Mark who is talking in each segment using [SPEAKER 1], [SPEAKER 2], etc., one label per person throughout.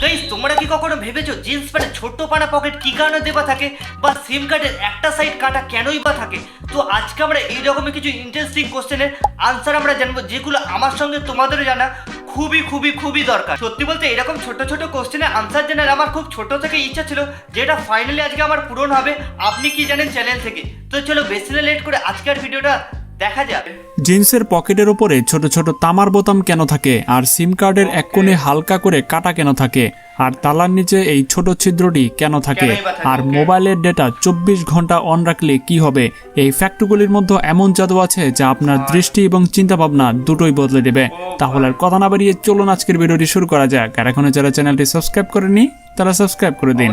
[SPEAKER 1] Guys তোমরা কি কখনো ভেবেছো জিন্স প্যান্টে ছোট্ট পানা পকেট কি কারণে দেওয়া থাকে, বা সিম কার্ডের একটা সাইড কাটা কেনই বা থাকে? তো আজকে আমরা এই রকমের কিছু ইন্টারেস্টিং কোশ্চেনের আনসার আমরা জানবো, যেগুলো আমার সঙ্গে তোমাদেরও জানা খুবই খুবই খুবই দরকার। সত্যি বলতে এরকম ছোট ছোট কোশ্চেনের আনসার জানার আমার খুব ছোট থেকে ইচ্ছা ছিল, যেটা ফাইনালি আজকে আমার পূরণ হবে। আপনি কি জানেন চ্যানেল থেকে? তো চলো বেশি না লেট করে আজকের ভিডিওটা দেখা যাক।
[SPEAKER 2] জিন্সের পকেটের উপরে ছোট ছোট তামার বোতাম কেন থাকে, আর সিম কার্ডের এক কোণে হালকা করে কাটা কেন থাকে, আর তালার নিচে এই ছোট ছিদ্রটি কেন থাকে, আর মোবাইলের ডেটা 24 ঘন্টা অন রাখলে কি হবে। এই ফ্যাক্টগুলির মধ্যে এমন জাদু আছে যা আপনার দৃষ্টি এবং চিন্তা ভাবনা দুটোই বদলে দেবে। তাহলে আর কথা না বাড়িয়ে চলুন আজকের ভিডিওটি শুরু করা যাক। আর এখনো যারা চ্যানেলটি সাবস্ক্রাইব করেনি তারা সাবস্ক্রাইব করে দিন।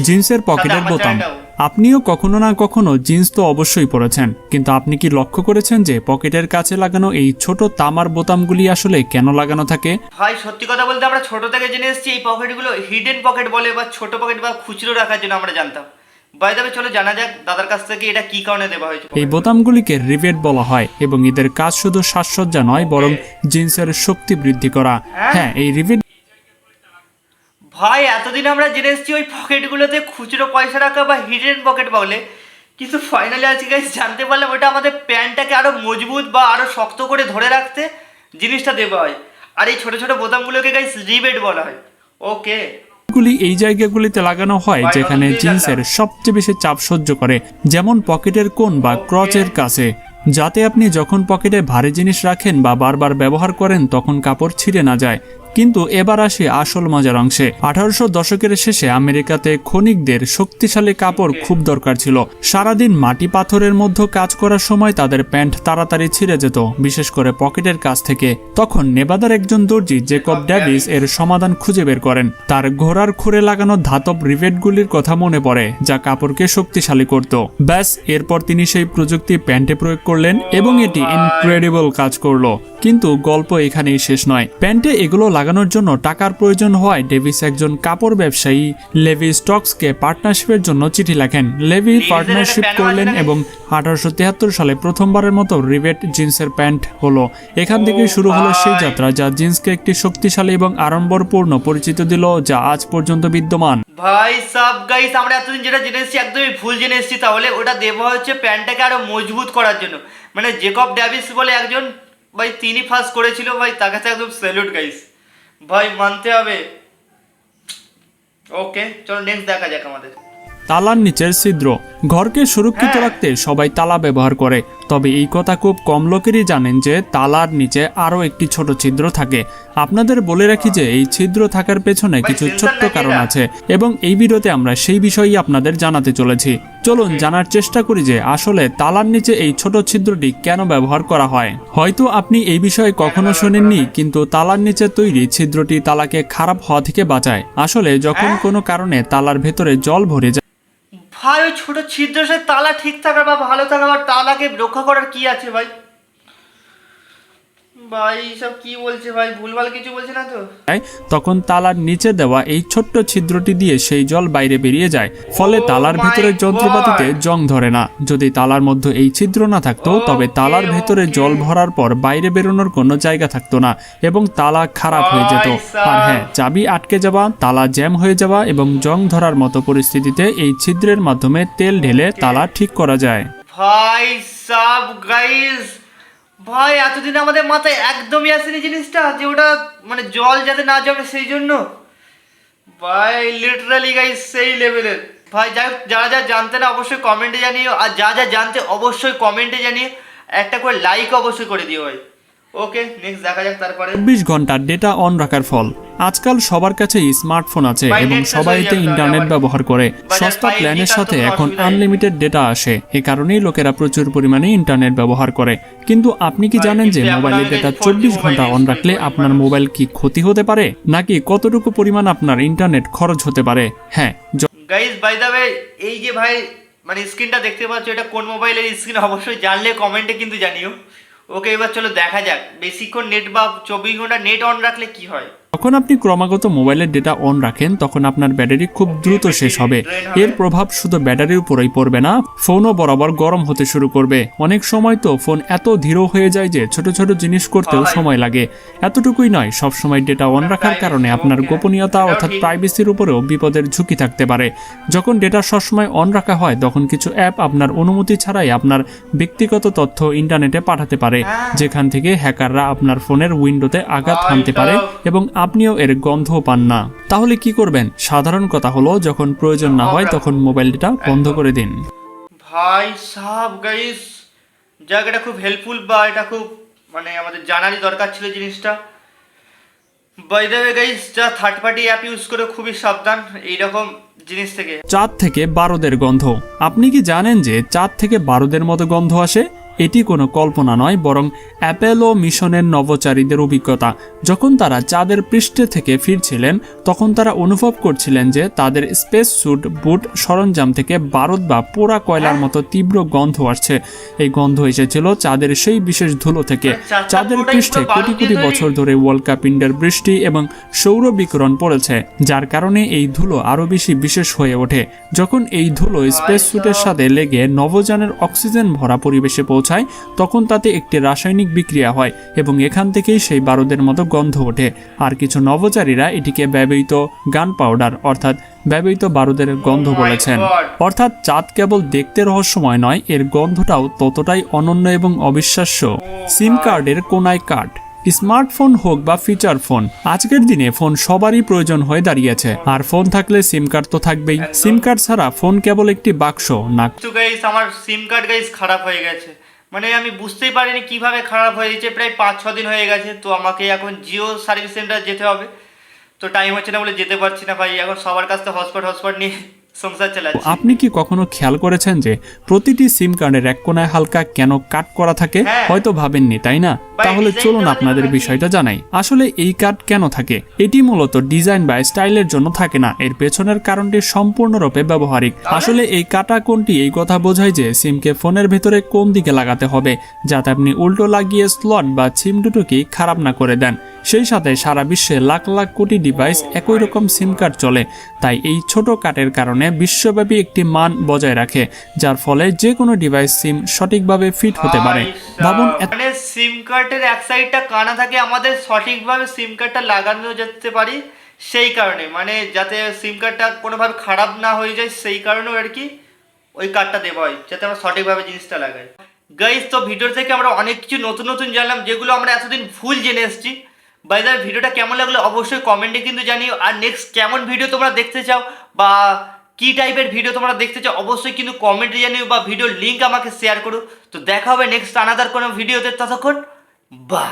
[SPEAKER 2] জিন্সের পকেটের বোতাম। আপনিও কখনো না কখনো জিন্স তো অবশ্যই পরেছেন, কিন্তু আপনি কি লক্ষ্য করেছেন যে পকেটের কাছে লাগানো এই ছোট তামার বোতামগুলি আসলে কেন লাগানো থাকে?
[SPEAKER 1] ভাই সত্যি কথা বলতে আমরা ছোট থেকে জেনে এসেছি এই পকেটগুলো হিডেন পকেট বলে, বা ছোট পকেট বা খুচরো রাখার জন্য আমরা জানতাম। বাই দ্য ওয়ে চলো জানা যাক দাদার কাছ থেকে এটা কি কারণে দেওয়া হয়েছে।
[SPEAKER 2] এই বোতামগুলিকে রিভেট বলা হয় এবং এদের কাজ শুধু সাজসজ্জা নয়, বরং জিন্সের শক্তি বৃদ্ধি করা। হ্যাঁ, এই রিভেট
[SPEAKER 1] ভাই এতদিন আমরা জেনে এসেছি ওই পকেটগুলোতে খুচরো পয়সা রাখা বা হিডেন পকেট বলে, কিন্তু ফাইনালি আজকে গাইস জানতে পারলাম ওটা আমাদের প্যান্টটাকে আরো মজবুত বা আরো শক্ত করে ধরে রাখতে জিনিসটা দেওয়া হয়। আর এই ছোট ছোট বোতামগুলোকে গাইস রিবেট বলা হয়। ওকে,
[SPEAKER 2] গুলি এই জায়গাগুলিতে লাগানো হয় যেখানে জিন্সের সবচেয়ে বেশি চাপ সহ্য করে, যেমন পকেটের কোণ বা ক্রচের কাছে, যাতে আপনি যখন পকেটে ভারী জিনিস রাখেন বা বারবার ব্যবহার করেন তখন কাপড় ছিঁড়ে না যায়। কিন্তু এবার আসে আসল মজার অংশে। 1800 দশকের শেষে আমেরিকাতে খনিকদের শক্তিশালী কাপড় খুব দরকার ছিল। সারাদিন মাটি পাথরের মধ্যে কাজ করার সময় তাদের প্যান্ট তাড়াতাড়ি ছিঁড়ে যেত, বিশেষ করে পকেটের কাছ থেকে। তখন নেভাদার একজন দর্জি জেকব ডেভিস এর সমাধান খুঁজে বের করেন। তার ঘোড়ার খুরে লাগানো ধাতব রিভেটগুলির কথা মনে পড়ে, যা কাপড়কে শক্তিশালী করত। ব্যাস, এরপর তিনি সেই প্রযুক্তি প্যান্টে প্রয়োগ করলেন এবং এটি ইনক্রেডিবল কাজ করলো। কিন্তু গল্প এখানেই শেষ নয়। প্যান্টে এগুলো লাগানোর জন্য টাকার প্রয়োজন হওয়ায় ডেভিস একজন কাপড় ব্যবসায়ী লেভি স্টকসকে পার্টনারশিপের জন্য চিঠি লেখেন। লেভি পার্টনারশিপ করলেন এবং 1873 সালে প্রথমবারের মতো রিভেট জিন্সের প্যান্ট হলো। এখান থেকে শুরু হলো সেই যাত্রা যা জিন্সকে একটি শক্তিশালী এবং আড়ম্বরপূর্ণ পরিচিত দিল, যা আজ পর্যন্ত বিদ্যমান।
[SPEAKER 1] ভাই সাব গাইস আমরা এতদিন যেটা জেনে এসেছি একদমই ভুল জেনে এসেছি। তাহলে ওটা দেওয়া হচ্ছে প্যান্টটাকে আরো মজবুত করার জন্য। মানে জেকব ডেভিস বলে একজন ভাই, তিনি ফার্স্ট করেছিল ভাই, তার কাছে একদম স্যালুট গাইস, ভাই মানতে হবে। ওকে চলো নেক্সট দেখা যাক আমাদের।
[SPEAKER 2] তালার নিচের ছিদ্র। ঘরকে সুরক্ষিত রাখতে সবাই তালা ব্যবহার করে, তবে এই কথা খুব কম লোকেরই জানেন যে তালার নিচে আরও একটি ছোট ছিদ্র থাকে। আপনাদের বলে রাখি যে এই ছিদ্র থাকার পেছনে কিছু ছোট্ট কারণ আছে, এবং এই ভিডিওতে আমরা সেই বিষয়ই আপনাদের জানাতে চলেছি। চলুন জানার চেষ্টা করি যে আসলে তালার নিচে এই ছোট ছিদ্রটি কেন ব্যবহার করা হয়। হয়তো আপনি এই বিষয়ে কখনো শোনেননি, কিন্তু তালার নিচে তৈরি ছিদ্রটি তালাকে খারাপ হওয়া থেকে বাঁচায়। আসলে যখন কোনো কারণে তালার ভেতরে জল ভরে যায়,
[SPEAKER 1] ভাই ওই ছোট ছিদ্র সে তালা ঠিক থাকার বা ভালো থাকার বা তালাকে রক্ষা করার কি আছে ভাই? ভাই সব কি বলছে ভাই, ভুলভাল কিছু বলছে না তো?
[SPEAKER 2] তখন তালার নিচে দেওয়া এই ছোট্ট ছিদ্রটি দিয়ে সেই জল বাইরে বেরিয়ে যায়, ফলে তালার ভেতরের যন্ত্রপাতিতে জং ধরে না। যদি তালার মধ্যে এই ছিদ্র না থাকতো, তবে তালার ভেতরে জল ভরার পর বাইরে বেরোনোর কোনো জায়গা থাকতো না এবং তালা খারাপ হয়ে যেত। আর হ্যাঁ, চাবি আটকে যাওয়া, তালা জ্যাম হয়ে যাওয়া এবং জং ধরার মতো পরিস্থিতিতে এই ছিদ্রের মাধ্যমে তেল ঢেলে তালা ঠিক করা যায়।
[SPEAKER 1] ভাই সাব গাইস, ভাই এতদিন আমাদের মাথায় একদমই আসেনি জিনিসটা, যে ওটা মানে জল যাতে না জমে সেই জন্য। ভাই লিটারালি গাইস সেই লেভেলের। ভাই যাই হোক, যারা যা জানতে না অবশ্যই কমেন্টে জানিও, আর যা যা জানতে অবশ্যই কমেন্টে জানিয়ে একটা করে লাইক অবশ্যই করে দিও ভাই। ওকে নেক্সট দেখা যাক তারপরে।
[SPEAKER 2] 24 ঘন্টা ডেটা অন রাখার ফল। আজকাল সবার কাছেই স্মার্টফোন আছে এবং সবাই এতে ইন্টারনেট ব্যবহার করে। সস্তা প্ল্যানের সাথে এখন আনলিমিটেড ডেটা আসে, এ কারণেই লোকেরা প্রচুর পরিমাণে ইন্টারনেট ব্যবহার করে। কিন্তু আপনি কি জানেন যে মোবাইলের ডেটা 24 ঘন্টা অন রাখলে আপনার মোবাইল কি ক্ষতি হতে পারে, নাকি কতটুকু পরিমাণ আপনার ইন্টারনেট খরচ হতে পারে? হ্যাঁ
[SPEAKER 1] গাইস বাই দ্য ওয়ে, এই যে ভাই মানে স্ক্রিনটা দেখতে পাচ্ছ, এটা কোন মোবাইলের স্ক্রিন অবশ্যই জানলে কমেন্টে কিন্তু জানিও। ওকে এবার চলো দেখা যাক বেশিক্ষণ নেট বা 24 ঘন্টা নেট অন রাখলে কি হয়।
[SPEAKER 2] যখন আপনি ক্রমাগত মোবাইলের ডেটা অন রাখেন তখন আপনার ব্যাটারি খুব দ্রুত শেষ হবে। এর প্রভাব শুধু ব্যাটারির উপরেই পড়বে না, ফোনও বরাবর গরম হতে শুরু করবে। অনেক সময় তো ফোন এত ধীর হয়ে যায় যে ছোট ছোট জিনিস করতেও সময় লাগে। এতটুকুই নয়, সবসময় ডেটা অন রাখার কারণে আপনার গোপনীয়তা অর্থাৎ প্রাইভেসির উপরেও বিপদের ঝুঁকি থাকতে পারে। যখন ডেটা সবসময় অন রাখা হয় তখন কিছু অ্যাপ আপনার অনুমতি ছাড়াই আপনার ব্যক্তিগত তথ্য ইন্টারনেটে পাঠাতে পারে, যেখান থেকে হ্যাকাররা আপনার ফোনের উইন্ডোতে আঘাত হানতে পারে এবং আপনিও এর গন্ধও পান না। তাহলে কি করবেন? সাধারণ কথা হলো, যখন প্রয়োজন না হয় তখন মোবাইল ডেটা বন্ধ করে দিন।
[SPEAKER 1] ভাই সাব গাইস, যাক এটা খুব হেল্পফুল, বা এটা খুব মানে আমাদের জানারই দরকার ছিল জিনিসটা। বাই দ্য ওয়ে গাইস, যা থার্ড পার্টি অ্যাপ ইউজ করে খুবই সাবধান এইরকম জিনিস থেকে।
[SPEAKER 2] চাঁদ থেকে বারুদের গন্ধ। আপনি কি জানেন যে চাঁদ থেকে বারুদের মতো গন্ধ আসে? এটি কোনো কল্পনা নয়, বরং অ্যাপোলো মিশনের নভোচারীদের অভিজ্ঞতা। যখন তারা চাঁদের পৃষ্ঠে থেকে ফিরছিলেন তখন তারা অনুভব করছিলেন যে তাদের স্পেস স্যুট, বুট, সরঞ্জাম থেকে বারুদ বা পোড়া কয়লার মতো তীব্র গন্ধ আসছে। এই গন্ধ এসেছিল চাঁদের সেই বিশেষ ধুলো থেকে। চাঁদের পৃষ্ঠে কোটি কোটি বছর ধরে উল্কাপিণ্ডের বৃষ্টি এবং সৌর বিকিরণ পড়েছে, যার কারণে এই ধুলো আরও বেশি বিশেষ হয়ে ওঠে। যখন এই ধুলো স্পেস স্যুটের সাথে লেগে নভোযানের অক্সিজেন ভরা পরিবেশে পৌঁছায় তখন তাতে একটি রাসায়নিক বিক্রিয়া হয় এবং এখান থেকেই সেই বারুদের মতো গন্ধ ওঠে। আর কিছু নভোচারীরা এটিকে ব্যবহৃত গান পাউডার অর্থাৎ ব্যবহৃত বারুদের গন্ধ বলেছেন। অর্থাৎ চাঁদ কেবল দেখতে রহস্যময় নয়, এর গন্ধটাও ততটাই অনন্য এবং অবিশ্বাস্য। সিম কার্ডের কোনায় কাট। স্মার্টফোন হোক বা ফিচার ফোন, আজকের দিনে ফোন সবারই প্রয়োজন হয়ে দাঁড়িয়েছে। আর ফোন থাকলে সিম কার্ড তো থাকবেই। সিম কার্ড ছাড়া ফোন কেবল একটি বাক্স না।
[SPEAKER 1] তো গাইস, আমার সিম কার্ড গাইস খারাপ হয়ে গেছে, মানে আমি বুঝতেই পারিনি কিভাবে খারাপ হয়ে গেছে। প্রায় 5-6 দিন হয়ে গেছে। তো আমাকে এখন জিও সার্ভিস সেন্টার যেতে হবে, তো টাইম হচ্ছে না বলে যেতে পারছি না ভাই। এখন সবার কাছ থেকে হটস্পট নিয়ে সংসার চালাচ্ছি।
[SPEAKER 2] আপনি কি কখনো খেয়াল করেছেন যে প্রতিটি সিম কার্ডের এক কোনায় হালকা কেন কাট করা থাকে? হয়তো ভাবেননি, তাই না? তাহলে চলুন আপনাদের বিষয়টা জানাই। আসলে এই কাট কেন থাকে? এটি মূলত ডিজাইন বা স্টাইলের জন্য থাকে না, এর পেছনের কারণটি সম্পূর্ণরূপে ব্যবহারিক। আসলে এই কাটা কোণটি এই কথা বোঝায় যে সিমকে ফোনের ভেতরে কোন দিকে লাগাতে হবে, যাতে আপনি উল্টো লাগিয়ে স্লট বা সিম দুটোকে খারাপ না করে দেন। সেই সাথে সারা বিশ্বে লাখ লাখ কোটি ডিভাইস একই রকম সিম কার্ড চলে, তাই এই ছোট কাটের কারণে বিশ্বব্যাপী একটি মান বজায় রাখে, যার ফলে যে কোনো ডিভাইস সিম সঠিকভাবে ফিট হতে পারে। ভাবুন,
[SPEAKER 1] মানে সিম কার্ডের এক সাইডটা কানা থাকে, আমাদের সঠিকভাবে সিম কার্ডটা লাগানো যেতে পারি সেই কারণে, মানে যাতে সিম কার্ডটা কোনোভাবে খারাপ না হয়ে যায়, সেই কারণেও আর কি ওই কার্ডটা দেওয়া হয়, যাতে আমরা সঠিকভাবে জিনিসটা লাগাই। গাইস, তো ভিডিও থেকে আমরা অনেক কিছু নতুন নতুন জানলাম, যেগুলো আমরা এতদিন ভুল জেনে এসেছি। বাই দ্য ভিডিওটা কেমন লাগলো অবশ্যই কমেন্টে কিন্তু জানিও। আর নেক্সট কেমন ভিডিও তোমরা দেখতে চাও বা কি টাইপের ভিডিও তোমরা দেখতে চাও অবশ্যই কিন্তু কমেন্টে জানিও, বা ভিডিওর লিঙ্ক আমাকে শেয়ার করো। তো দেখা হবে নেক্সট আনাদার কোনো ভিডিওতে, ততক্ষণ বাই।